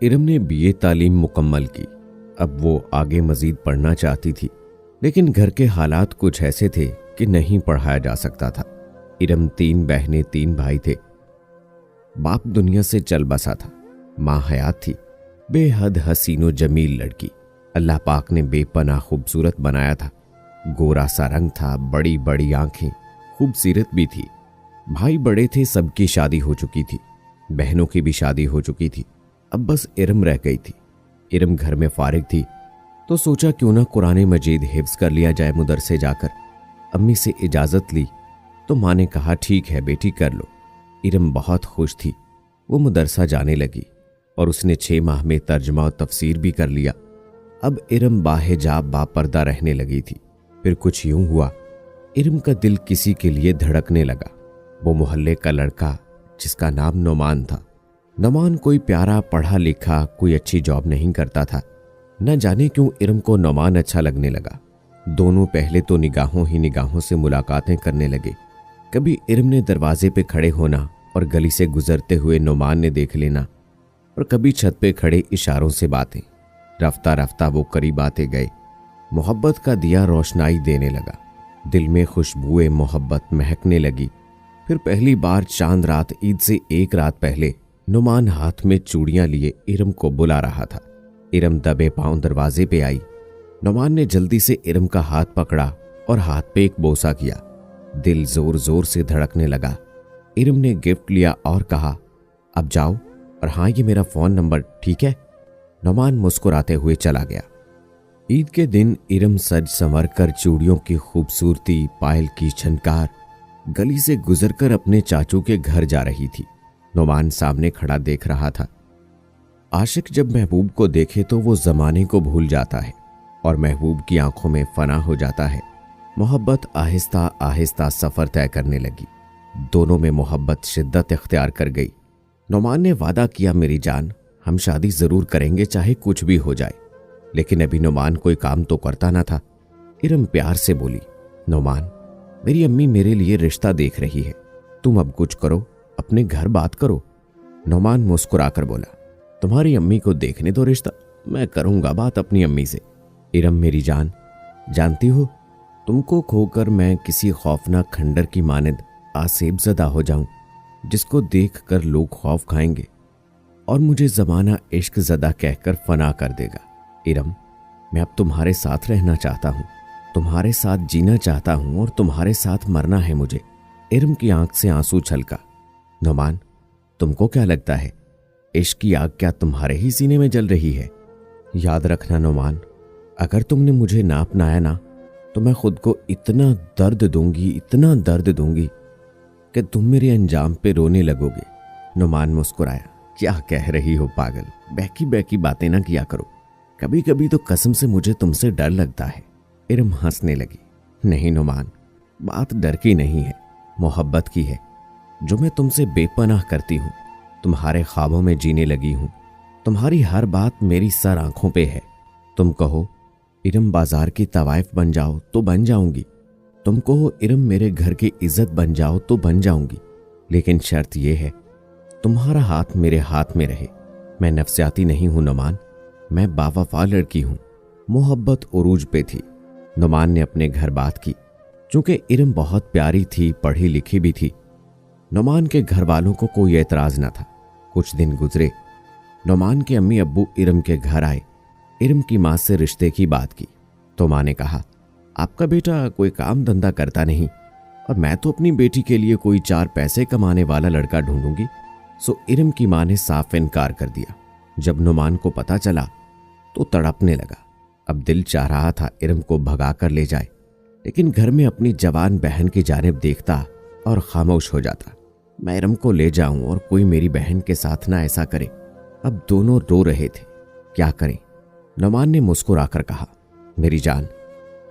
इरम ने बीए तालीम मुकम्मल की। अब वो आगे मजीद पढ़ना चाहती थी, लेकिन घर के हालात कुछ ऐसे थे कि नहीं पढ़ाया जा सकता था। इरम 3 बहनें 3 भाई थे। बाप दुनिया से चल बसा था, माँ हयात थी, बेहद हसीनो जमील लड़की। अल्लाह पाक ने बेपनाह खूबसूरत बनाया था। गोरा सा रंग था, बड़ी बड़ी आंखें, खूबसूरत भी थी। भाई बड़े थे, सबकी शादी हो चुकी थी, बहनों की भी शादी हो चुकी थी। अब बस इरम रह गई थी। इरम घर में फारिग थी तो सोचा क्यों ना कुरान मजीद हिफ्ज कर लिया जाए मदरसे जाकर। अम्मी से इजाज़त ली तो माँ ने कहा ठीक है बेटी कर लो। इरम बहुत खुश थी। वो मदरसा जाने लगी और उसने 6 माह में तर्जमा और तफसीर भी कर लिया। अब इरम बाहिजाब बापर्दा रहने लगी थी। फिर कुछ यूं हुआ, इरम का दिल किसी के लिए धड़कने लगा। वो मोहल्ले का लड़का जिसका नाम नोमान था। नोमान कोई प्यारा पढ़ा लिखा, कोई अच्छी जॉब नहीं करता था। न जाने क्यों इरम को नोमान अच्छा लगने लगा। दोनों पहले तो निगाहों ही निगाहों से मुलाकातें करने लगे। कभी इरम ने दरवाजे पे खड़े होना और गली से गुजरते हुए नोमान ने देख लेना, और कभी छत पे खड़े इशारों से बातें। रफ्ता रफ्ता वो करीब आते गए। मोहब्बत का दिया रोशनाई देने लगा। दिल में खुशबुए मोहब्बत महकने लगी। फिर पहली बार चांद रात ईद से 1 रात पहले नुमान हाथ में चूड़ियां लिए इरम को बुला रहा था। इरम दबे पांव दरवाजे पे आई। नुमान ने जल्दी से इरम का हाथ पकड़ा और हाथ पे एक बोसा किया। दिल जोर जोर से धड़कने लगा। इरम ने गिफ्ट लिया और कहा अब जाओ, और हाँ ये मेरा फोन नंबर, ठीक है। नुमान मुस्कुराते हुए चला गया। ईद के दिन इरम सज संवर कर चूड़ियों की खूबसूरती, पायल की छनकार, गली से गुजरकर अपने चाचू के घर जा रही थी। नुमान सामने खड़ा देख रहा था। आशिक जब महबूब को देखे तो वो जमाने को भूल जाता है और महबूब की आंखों में फना हो जाता है। मोहब्बत आहिस्ता आहिस्ता सफर तय करने लगी। दोनों में मोहब्बत शिद्दत इख्तियार कर गई। नुमान ने वादा किया मेरी जान, हम शादी जरूर करेंगे चाहे कुछ भी हो जाए। लेकिन अभी नुमान कोई काम तो करता ना था। इरम प्यार से बोली नुमान, मेरी अम्मी मेरे लिए रिश्ता देख रही है, तुम अब कुछ करो, अपने घर बात करो। नुमान मुस्कुराकर बोला तुम्हारी अम्मी को देखने दो रिश्ता, मैं करूंगा बात अपनी अम्मी से। इरम मेरी जान, जानती हो तुमको खोकर मैं किसी खौफनाक खंडर की मानद आसेबजदा हो जाऊं जिसको देख कर लोग खौफ खाएंगे और मुझे जमाना इश्क जदा कहकर फना कर देगा। इरम, मैं अब तुम्हारे साथ रहना चाहता हूं, तुम्हारे साथ जीना चाहता हूं और तुम्हारे साथ मरना है मुझे। इरम की आंख से आंसू छलका। नुमान, तुमको क्या लगता है इश्क की आग क्या तुम्हारे ही सीने में जल रही है? याद रखना नुमान, अगर तुमने मुझे ना अपनाया ना तो मैं खुद को इतना दर्द दूंगी, इतना दर्द दूंगी कि तुम मेरे अंजाम पे रोने लगोगे। नुमान मुस्कुराया। क्या कह रही हो पागल, बहकी बहकी बातें ना किया करो, कभी कभी तो कसम से मुझे तुमसे डर लगता है। इरम हंसने लगी। नहीं नुमान, बात डर की नहीं है, मोहब्बत की है जो मैं तुमसे बेपनाह करती हूँ। तुम्हारे ख्वाबों में जीने लगी हूँ। तुम्हारी हर बात मेरी सर आंखों पे है। तुम कहो इरम बाजार की तवाइफ बन जाओ तो बन जाऊंगी, तुम कहो इरम मेरे घर की इज्जत बन जाओ तो बन जाऊंगी, लेकिन शर्त यह है तुम्हारा हाथ मेरे हाथ में रहे। मैं नफसियाती नहीं हूं नुमान, मैं बावफा लड़की हूं। मोहब्बत उरूज पे थी। नुमान ने अपने घर बात की। चूंकि इरम बहुत प्यारी थी, पढ़ी लिखी भी थी, नुमान के घर वालों को कोई एतराज न था। कुछ दिन गुजरे। नुमान के अम्मी अब्बू इरम के घर आए। इरम की माँ से रिश्ते की बात की तो माँ ने कहा आपका बेटा कोई काम धंधा करता नहीं और मैं तो अपनी बेटी के लिए कोई 4 पैसे कमाने वाला लड़का ढूंढूंगी। सो इरम की माँ ने साफ इनकार कर दिया। जब नुमान को पता चला तो तड़पने लगा। अब दिल चाह रहा था इरम को भगा कर ले जाए, लेकिन घर में अपनी जवान बहन की जानिब देखता और खामोश हो जाता। मैं इरम को ले जाऊं और कोई मेरी बहन के साथ ना ऐसा करे। अब दोनों रो रहे थे, क्या करें। नुमान ने मुस्कुराकर कहा मेरी जान,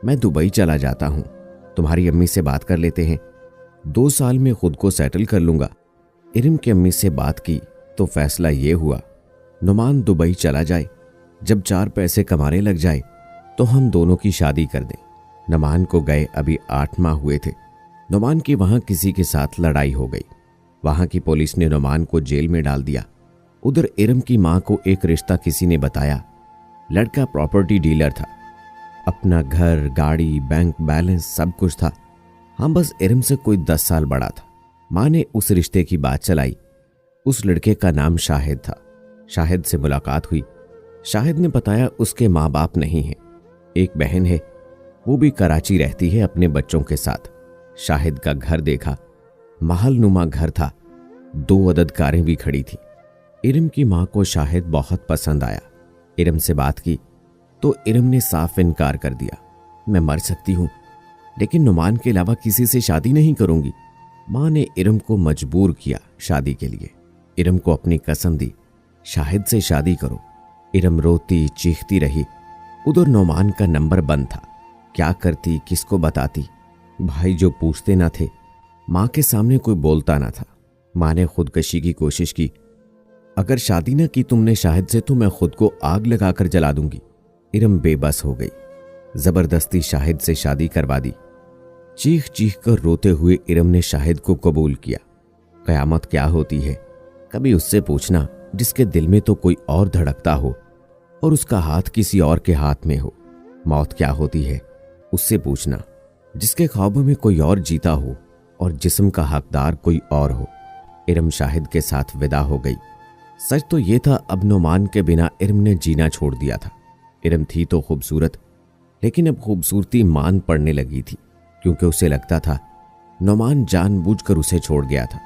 मैं दुबई चला जाता हूं, तुम्हारी अम्मी से बात कर लेते हैं, 2 साल में खुद को सेटल कर लूंगा। इरम की अम्मी से बात की तो फैसला ये हुआ नुमान दुबई चला जाए, जब 4 पैसे कमाने लग जाए तो हम दोनों की शादी कर दें। नुमान को गए अभी 8 माह हुए थे। नुमान की वहां किसी के साथ लड़ाई हो गई। वहां की पुलिस ने नुमान को जेल में डाल दिया। उधर इरम की मां को एक रिश्ता किसी ने बताया। लड़का प्रॉपर्टी डीलर था, अपना घर, गाड़ी, बैंक बैलेंस सब कुछ था। हाँ, बस इरम से कोई 10 साल बड़ा था। मां ने उस रिश्ते की बात चलाई। उस लड़के का नाम शाहिद था। शाहिद से मुलाकात हुई। शाहिद ने बताया उसके माँ बाप नहीं हैं, एक बहन है, वो भी कराची रहती है अपने बच्चों के साथ। शाहिद का घर देखा, महल नुमा घर था, 2 अदद कारें भी खड़ी थी। इरम की मां को शाहिद बहुत पसंद आया। इरम से बात की तो इरम ने साफ इनकार कर दिया। मैं मर सकती हूं, लेकिन नुमान के अलावा किसी से शादी नहीं करूंगी। मां ने इरम को मजबूर किया शादी के लिए। इरम को अपनी कसम दी, शाहिद से शादी करो। इरम रोती चीखती रही। उधर नुमान का नंबर बंद था। क्या करती, किसको बताती? भाई जो पूछते ना थे, मां के सामने कोई बोलता ना था। मां ने खुदकशी की कोशिश की। अगर शादी ना की तुमने शाहिद से तो मैं खुद को आग लगाकर जला दूंगी। इरम बेबस हो गई। जबरदस्ती शाहिद से शादी करवा दी। चीख चीख कर रोते हुए इरम ने शाहिद को कबूल किया। कयामत क्या होती है, कभी उससे पूछना जिसके दिल में तो कोई और धड़कता हो और उसका हाथ किसी और के हाथ में हो। मौत क्या होती है, उससे पूछना जिसके ख्वाबों में कोई और जीता हो और जिस्म का हकदार कोई और हो। इरम शाहिद के साथ विदा हो गई। सच तो यह था, अब नुमान के बिना इरम ने जीना छोड़ दिया था। इरम थी तो खूबसूरत, लेकिन अब खूबसूरती मान पड़ने लगी थी, क्योंकि उसे लगता था नुमान जानबूझकर उसे छोड़ गया था।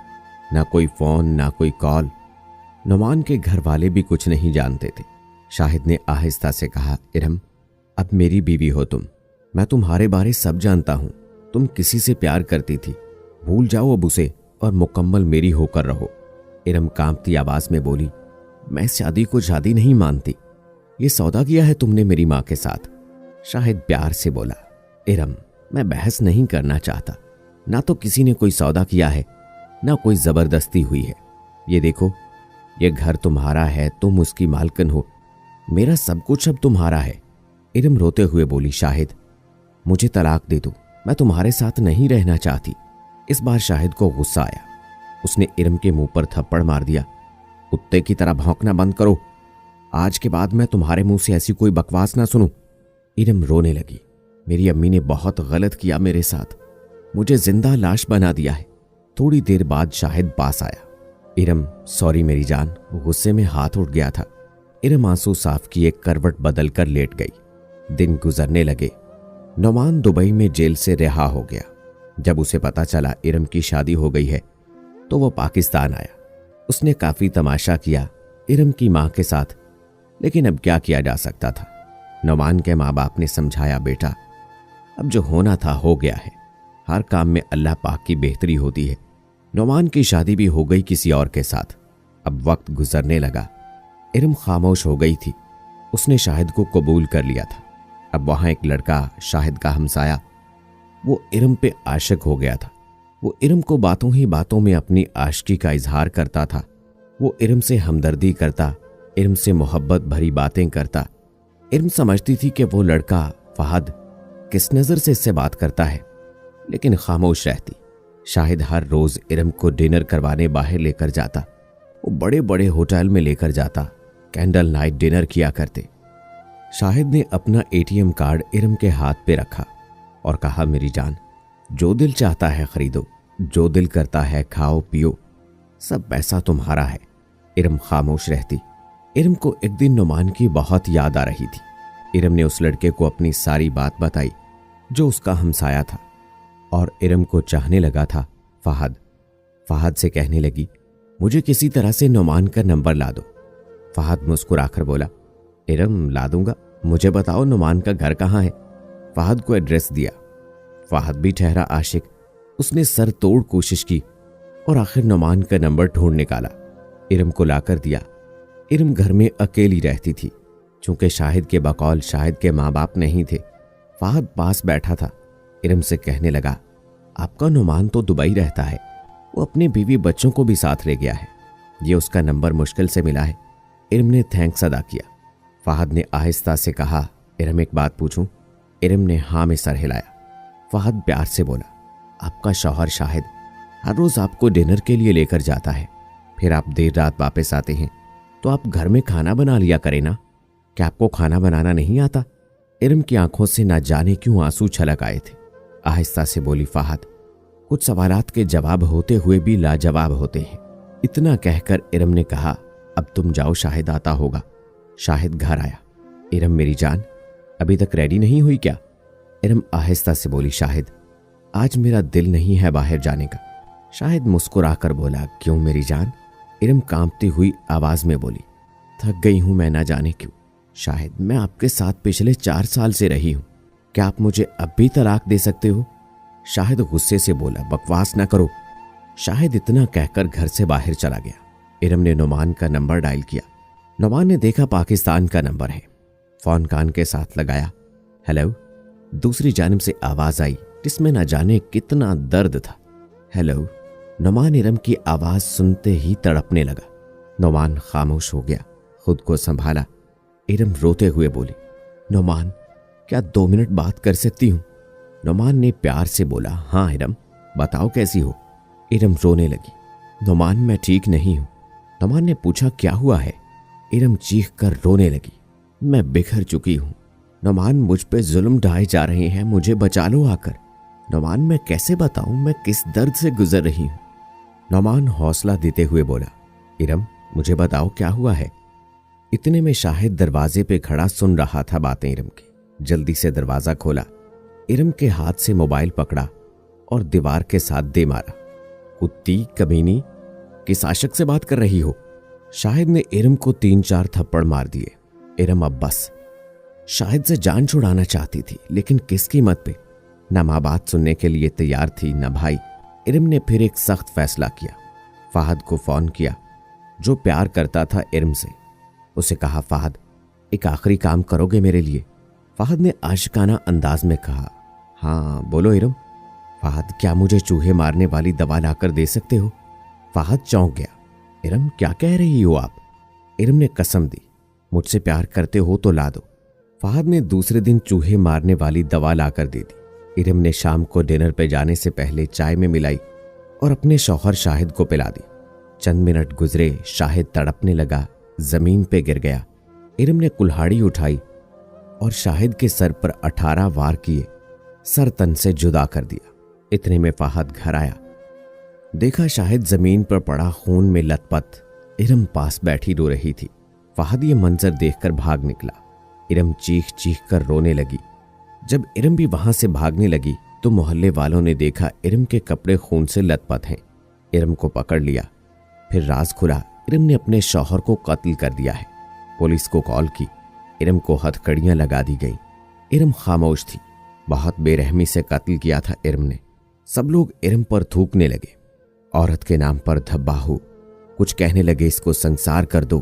ना कोई फोन, ना कोई कॉल। नुमान के घर वाले भी कुछ नहीं जानते थे। शाहिद ने आहिस्ता से कहा, इरम अब मेरी बीवी हो तुम। मैं तुम्हारे बारे सब जानता हूं। तुम किसी से प्यार करती थी, भूल जाओ अब उसे और मुकम्मल मेरी होकर रहो। इरम कांपती आवाज में बोली, मैं शादी को शादी नहीं मानती। ये सौदा किया है तुमने मेरी मां के साथ। शाहिद प्यार से बोला, इरम मैं बहस नहीं करना चाहता। ना तो किसी ने कोई सौदा किया है, ना कोई जबरदस्ती हुई है। ये देखो, ये घर तुम्हारा है, तुम उसकी मालकिन हो। मेरा सब कुछ अब तुम्हारा है। इरम रोते हुए बोली, शाहिद मुझे तलाक दे दो, मैं तुम्हारे साथ नहीं रहना चाहती। इस बार शाहिद को गुस्सा आया। उसने इरम के मुंह पर थप्पड़ मार दिया। कुत्ते की तरह भौंकना बंद करो। आज के बाद मैं तुम्हारे मुंह से ऐसी कोई बकवास ना सुनूं। इरम रोने लगी। मेरी अम्मी ने बहुत गलत किया मेरे साथ, मुझे जिंदा लाश बना दिया है। थोड़ी देर बाद शाहिद पास आया। इरम सॉरी मेरी जान। गुस्से में हाथ उठ गया था। इरम आंसू साफ किए करवट बदल कर लेट गई। दिन गुजरने लगे। नुमान दुबई में जेल से रिहा हो गया। जब उसे पता चला इरम की शादी हो गई है तो वो पाकिस्तान आया। उसने काफी तमाशा किया इरम की मां के साथ, लेकिन अब क्या किया जा सकता था। नुमान के माँ बाप ने समझाया, बेटा अब जो होना था हो गया है। हर काम में अल्लाह पाक की बेहतरी होती है। नुमान की शादी भी हो गई किसी और के साथ। अब वक्त गुजरने लगा। इरम खामोश हो गई थी। उसने शाहिद को कबूल कर लिया था। अब वहां एक लड़का, शाहिद का हमसाया, वो इरम पे आशिक हो गया था। वो इरम को बातों ही बातों में अपनी आशिकी का इजहार करता था। वो इरम से हमदर्दी करता, इरम से मोहब्बत भरी बातें करता। इरम समझती थी कि वो लड़का फहद किस नज़र से इससे बात करता है, लेकिन खामोश रहती। शाहिद हर रोज इरम को डिनर करवाने बाहर लेकर जाता। वो बड़े बड़े होटल में लेकर जाता। कैंडल नाइट डिनर किया करते। शाहिद ने अपना एटीएम कार्ड इरम के हाथ पे रखा और कहा, मेरी जान जो दिल चाहता है खरीदो, जो दिल करता है खाओ पियो, सब पैसा तुम्हारा है। इरम खामोश रहती। इरम को एक दिन नुमान की बहुत याद आ रही थी। इरम ने उस लड़के को अपनी सारी बात बताई जो उसका हमसाया था, और इरम को चाहने लगा था फहद। फहद से कहने लगी, मुझे किसी तरह से नुमान का नंबर ला दो। फहद मुस्कुराकर बोला, इरम ला दूंगा, मुझे बताओ नुमान का घर कहाँ है। फहद को एड्रेस दिया। फहद भी ठहरा आशिक। उसने सर तोड़ कोशिश की और आखिर नुमान का नंबर ढूंढ निकाला। इरम को लाकर दिया। इरम घर में अकेली रहती थी। चूंकि शाहिद के बकौल शाहिद के माँ बाप नहीं थे। फहद पास बैठा था। इरम से कहने लगा, आपका नुमान तो दुबई रहता है, वो अपने बीवी बच्चों को भी साथ ले गया है। ये उसका नंबर मुश्किल से मिला है। इरम ने थैंक्स अदा किया। फहद ने आहिस्ता से कहा, इरम एक बात पूछूं? इरम ने हाँ में सर हिलाया। फहद प्यार से बोला, आपका शौहर शाहिद हर रोज आपको डिनर के लिए लेकर जाता है, फिर आप देर रात वापस आते हैं। तो आप घर में खाना बना लिया करें ना। क्या आपको खाना बनाना नहीं आता? इरम की आंखों से ना जाने क्यों आंसू छलक आए थे। आहिस्ता से बोली फहद, कुछ सवालात के जवाब होते हुए भी लाजवाब होते हैं। इतना कहकर इरम ने कहा, अब तुम जाओ, शाहिद आता होगा। शाहिद घर आया। इरम मेरी जान, अभी तक रेडी नहीं हुई क्या? इरम आहिस्ता से बोली, शाहिद आज मेरा दिल नहीं है बाहर जाने का। शाहिद मुस्कुराकर बोला, क्यों मेरी जान? इरम कांपती हुई आवाज में बोली, थक गई हूं मैं, ना जाने क्यों। शाहिद, मैं आपके साथ पिछले 4 साल से रही हूं, क्या आप मुझे अब भी तलाक दे सकते हो? शाहिद गुस्से से बोला, बकवास ना करो। शाहिद इतना कहकर घर से बाहर चला गया। इरम ने नुमान का नंबर डायल किया। नुमान ने देखा पाकिस्तान का नंबर है। फोन कान के साथ लगाया। हेलो। दूसरी जानिब से आवाज आई जिसमें न जाने कितना दर्द था। हेलो। नुमान इरम की आवाज सुनते ही तड़पने लगा। नुमान खामोश हो गया, खुद को संभाला। इरम रोते हुए बोली, नुमान क्या 2 मिनट बात कर सकती हूँ? नुमान ने प्यार से बोला, हाँ इरम बताओ कैसी हो? इरम रोने लगी, नुमान मैं ठीक नहीं हूँ। नुमान ने पूछा, क्या हुआ है? इरम चीख कर रोने लगी, मैं बिखर चुकी हूँ। नुमान मुझ पे जुल्म ढाए जा रहे हैं, मुझे बचा लो आकर। नुमान मैं कैसे बताऊं मैं किस दर्द से गुजर रही हूँ? नुमान हौसला देते हुए बोला, इरम मुझे बताओ क्या हुआ है? इतने में शाहिद दरवाजे पे खड़ा सुन रहा था बातें इरम की। जल्दी से दरवाजा खोला, इरम के हाथ से मोबाइल पकड़ा और दीवार के साथ दे मारा। कुत्ती कमीनी, किस आशिक से बात कर रही हो? शाहिद ने इरम को 3-4 थप्पड़ मार दिए। इरम अब बस शाहिद से जान छुड़ाना चाहती थी, लेकिन किस कीमत पे? न माँ बात सुनने के लिए तैयार थी न भाई। इरम ने फिर एक सख्त फैसला किया। फहद को फोन किया जो प्यार करता था इरम से। उसे कहा, फहद एक आखिरी काम करोगे मेरे लिए? फहद ने आशिकाना अंदाज में कहा, हाँ बोलो इरम। फहद क्या मुझे चूहे मारने वाली दवा लाकर दे सकते हो? फहद चौंक गया, इरम क्या कह रही हो आप? इरम ने कसम दी, मुझसे प्यार करते हो तो ला दो। फहद ने दूसरे दिन चूहे मारने वाली दवा लाकर दे दी। इरम ने शाम को डिनर पे जाने से पहले चाय में मिलाई और अपने शौहर शाहिद को पिला दी। चंद मिनट गुजरे, शाहिद तड़पने लगा, जमीन पे गिर गया। इरम ने कुल्हाड़ी उठाई और शाहिद के सर पर 18 वार किए, सर तन से जुदा कर दिया। इतने में फहद घर आया। देखा शाहिद जमीन पर पड़ा खून में लथपथ, इरम पास बैठी रो रही थी। फहद ये मंजर देखकर भाग निकला। इरम चीख चीख कर रोने लगी। जब इरम भी वहां से भागने लगी तो मोहल्ले वालों ने देखा इरम के कपड़े खून से लथपथ हैं। इरम को पकड़ लिया। फिर राज खुला, इरम ने अपने शौहर को कत्ल कर दिया है। पुलिस को कॉल की, इरम को हथकड़ियां लगा दी गई। इरम खामोश थी। बहुत बेरहमी से कत्ल किया था इरम ने। सब लोग इरम पर थूकने लगे। औरत के नाम पर धब्बाहू। कुछ कहने लगे इसको संसार कर दो,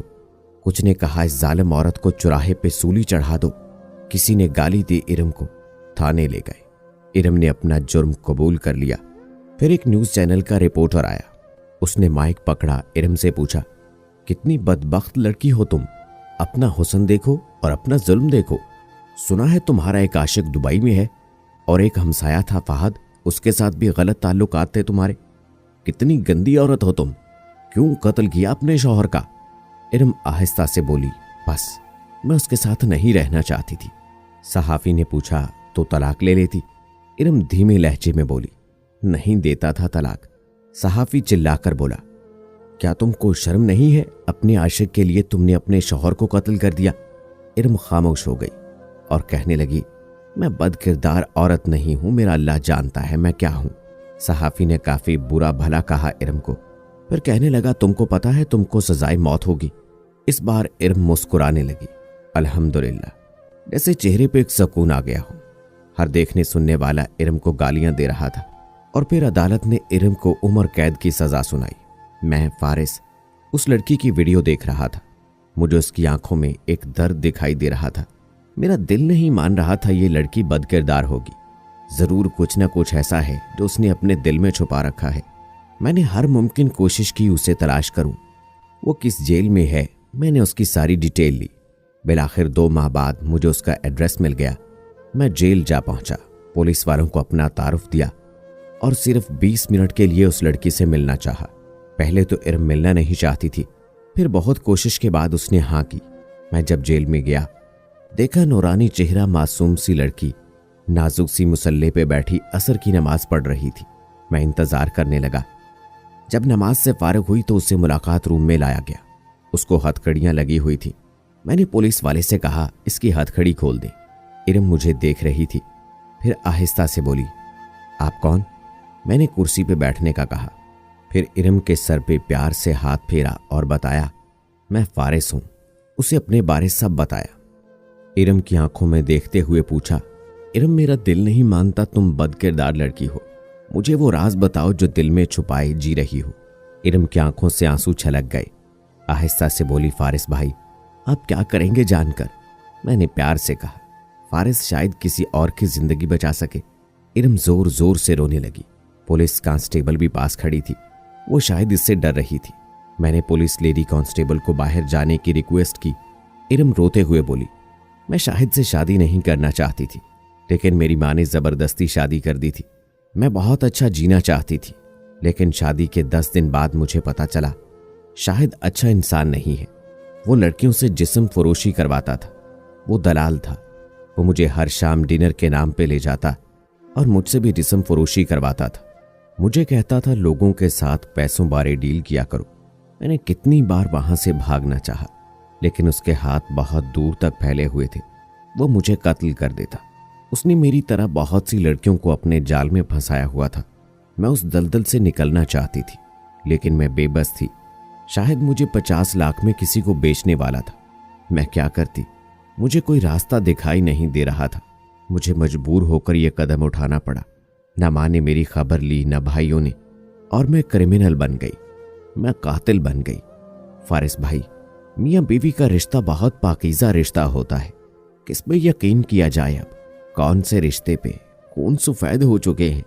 कुछ ने कहा इस जालिम औरत को चौराहे पे सूली चढ़ा दो। किसी ने गाली दी इरम को, थाने ले गए। इरम ने अपना जुर्म कबूल कर लिया। फिर एक न्यूज चैनल का रिपोर्टर आया। उसने माइक पकड़ा, इरम से पूछा, कितनी बदबख्त लड़की हो तुम, अपना हुस्न देखो और अपना जुल्म देखो। सुना है तुम्हारा एक आशिक दुबई में है और एक हमसाया था फहद, उसके साथ भी गलत ताल्लुकात थे तुम्हारे। कितनी गंदी औरत हो तुम, क्यों कत्ल किया अपने शौहर का? इरम आहिस्ता से बोली, बस मैं उसके साथ नहीं रहना चाहती थी। सहाफी ने पूछा, तो तलाक ले लेती? इरम धीमे लहजे में बोली, नहीं देता था तलाक। सहाफी चिल्लाकर बोला, क्या तुमको शर्म नहीं है? अपने आशिक के लिए तुमने अपने शौहर को कत्ल कर दिया। इरम खामोश हो गई और कहने लगी, मैं बदकिरदार औरत नहीं हूं, मेरा अल्लाह जानता है मैं क्या हूं। सहाफी ने काफी बुरा भला कहा इरम को, फिर कहने लगा, तुमको पता है तुमको सजाए मौत होगी। इस बार इरम मुस्कुराने लगी। अल्हम्दुलिल्लाह, जैसे चेहरे पे एक सुकून आ गया हो। हर देखने सुनने वाला इरम को गालियां दे रहा था और फिर अदालत ने इरम को उम्र कैद की सजा सुनाई। मैं फारिस उस लड़की की वीडियो देख रहा था। मुझे उसकी आंखों में एक दर्द दिखाई दे रहा था। मेरा दिल नहीं मान रहा था ये लड़की बदकिरदार होगी। जरूर कुछ न कुछ ऐसा है जो उसने अपने दिल में छुपा रखा है। मैंने हर मुमकिन कोशिश की उसे तलाश करूं। वो किस जेल में है मैंने उसकी सारी डिटेल ली। बिलाखिर 2 माह बाद मुझे उसका एड्रेस मिल गया। मैं जेल जा पहुंचा, पुलिस वालों को अपना तारुफ दिया और सिर्फ 20 मिनट के लिए उस लड़की से मिलना चाहा। पहले तो इरम मिलना नहीं चाहती थी, फिर बहुत कोशिश के बाद उसने हाँ की। मैं जब जेल में गया, देखा नूरानी चेहरा मासूम सी लड़की नाजुक सी मुसल्ले पे बैठी असर की नमाज पढ़ रही थी। मैं इंतजार करने लगा। जब नमाज से फारिग हुई तो उससे मुलाकात रूम में लाया गया। उसको हथकड़ियां लगी हुई थी। मैंने पुलिस वाले से कहा, इसकी हथकड़ी खोल दे। इरम मुझे देख रही थी, फिर आहिस्ता से बोली, आप कौन? मैंने कुर्सी पे बैठने का कहा। फिर इरम के सर पे प्यार से हाथ फेरा और बताया, मैं फारिस हूं। उसे अपने बारे सब बताया। इरम की आंखों में देखते हुए पूछा, इरम मेरा दिल नहीं मानता तुम बदकिरदार लड़की हो। मुझे वो राज बताओ जो दिल में छुपाए जी रही हो। इरम की आंखों से आंसू छलक गए। आहिस्ता से बोली, फारिस भाई आप क्या करेंगे जानकर? मैंने प्यार से कहा, फारिस शायद किसी और की जिंदगी बचा सके। इरम जोर जोर से रोने लगी। पुलिस कांस्टेबल भी पास खड़ी थी। वो शायद इससे डर रही थी। मैंने पुलिस लेडी कांस्टेबल को बाहर जाने की रिक्वेस्ट की। इरम रोते हुए बोली, मैं शाहिद से शादी नहीं करना चाहती थी, लेकिन मेरी माँ ने जबरदस्ती शादी कर दी थी। मैं बहुत अच्छा जीना चाहती थी, लेकिन शादी के 10 दिन बाद मुझे पता चला शाहिद अच्छा इंसान नहीं है। वो लड़कियों से जिस्म फरोशी करवाता था। वो दलाल था। वो मुझे हर शाम डिनर के नाम पे ले जाता और मुझसे भी जिस्म फरोशी करवाता था। मुझे कहता था लोगों के साथ पैसों बारे डील किया करो। मैंने कितनी बार वहां से भागना चाहा, लेकिन उसके हाथ बहुत दूर तक फैले हुए थे। वो मुझे कत्ल कर देता। उसने मेरी तरह बहुत सी लड़कियों को अपने जाल में फंसाया हुआ था। मैं उस दलदल से निकलना चाहती थी, लेकिन मैं बेबस थी। शायद मुझे 50 लाख में किसी को बेचने वाला था। मैं क्या करती? मुझे कोई रास्ता दिखाई नहीं दे रहा था। मुझे मजबूर होकर यह कदम उठाना पड़ा। न माँ ने मेरी खबर ली, न भाइयों ने, और मैं क्रिमिनल बन गई। मैं कातिल बन गई। फारिस भाई, मियाँ बीवी का रिश्ता बहुत पाकीज़ा रिश्ता होता है। किस पे यकीन किया जाए? अब कौन से रिश्ते पे खून सफेद हो चुके हैं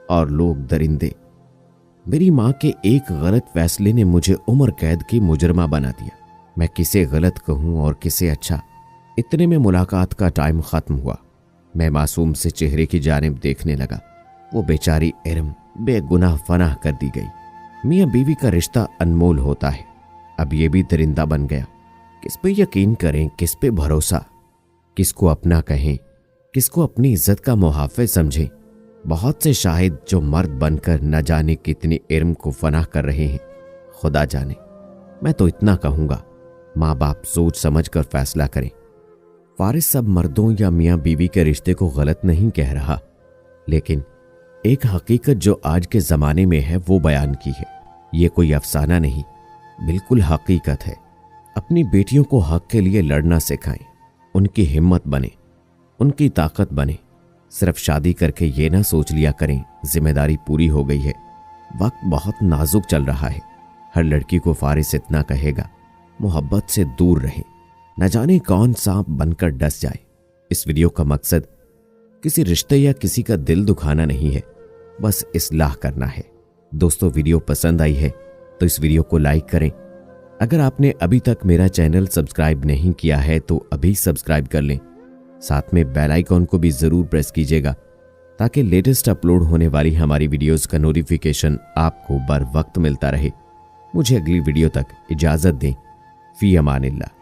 और लोग दरिंदे। मेरी माँ के एक गलत फैसले ने मुझे उम्र कैद की मुजरमा बना दिया। मैं किसे गलत कहूँ और किसे अच्छा। इतने में मुलाकात का टाइम खत्म हुआ। मैं मासूम से चेहरे की जानिब देखने लगा। वो बेचारी इरम बेगुनाह फनाह कर दी गई। मियाँ बीवी का रिश्ता अनमोल होता है। अब ये भी दरिंदा बन गया। किस पे यकीन करें, किस पे भरोसा? किसको अपना कहें, किसको अपनी इज्जत का मुहाफिज समझें? बहुत से शाहिद जो मर्द बनकर न जाने कितनी इरम को फनाह कर रहे हैं, खुदा जाने। मैं तो इतना कहूँगा, माँ बाप सोच समझ कर फैसला करें। फारिस सब मर्दों या मियाँ बीवी के रिश्ते को गलत नहीं कह रहा, लेकिन एक हकीकत जो आज के ज़माने में है वो बयान की है। ये कोई अफसाना नहीं, बिल्कुल हकीकत है। अपनी बेटियों को हक के लिए लड़ना सिखाएं, उनकी हिम्मत बने, उनकी ताकत बने। सिर्फ शादी करके ये ना सोच लिया करें जिम्मेदारी पूरी हो गई है। वक्त बहुत नाजुक चल रहा है। हर लड़की को फारिस इतना कहेगा, मोहब्बत से दूर रहे, न जाने कौन सांप बनकर डस जाए। इस वीडियो का मकसद किसी रिश्ते या किसी का दिल दुखाना नहीं है, बस इस्लाह करना है। दोस्तों, वीडियो पसंद आई है तो इस वीडियो को लाइक करें। अगर आपने अभी तक मेरा चैनल सब्सक्राइब नहीं किया है तो अभी सब्सक्राइब कर लें। साथ में बेल आइकॉन को भी जरूर प्रेस कीजिएगा ताकि लेटेस्ट अपलोड होने वाली हमारी वीडियोस का नोटिफिकेशन आपको बर वक्त मिलता रहे। मुझे अगली वीडियो तक इजाजत दें। फी अमानिल्लाह।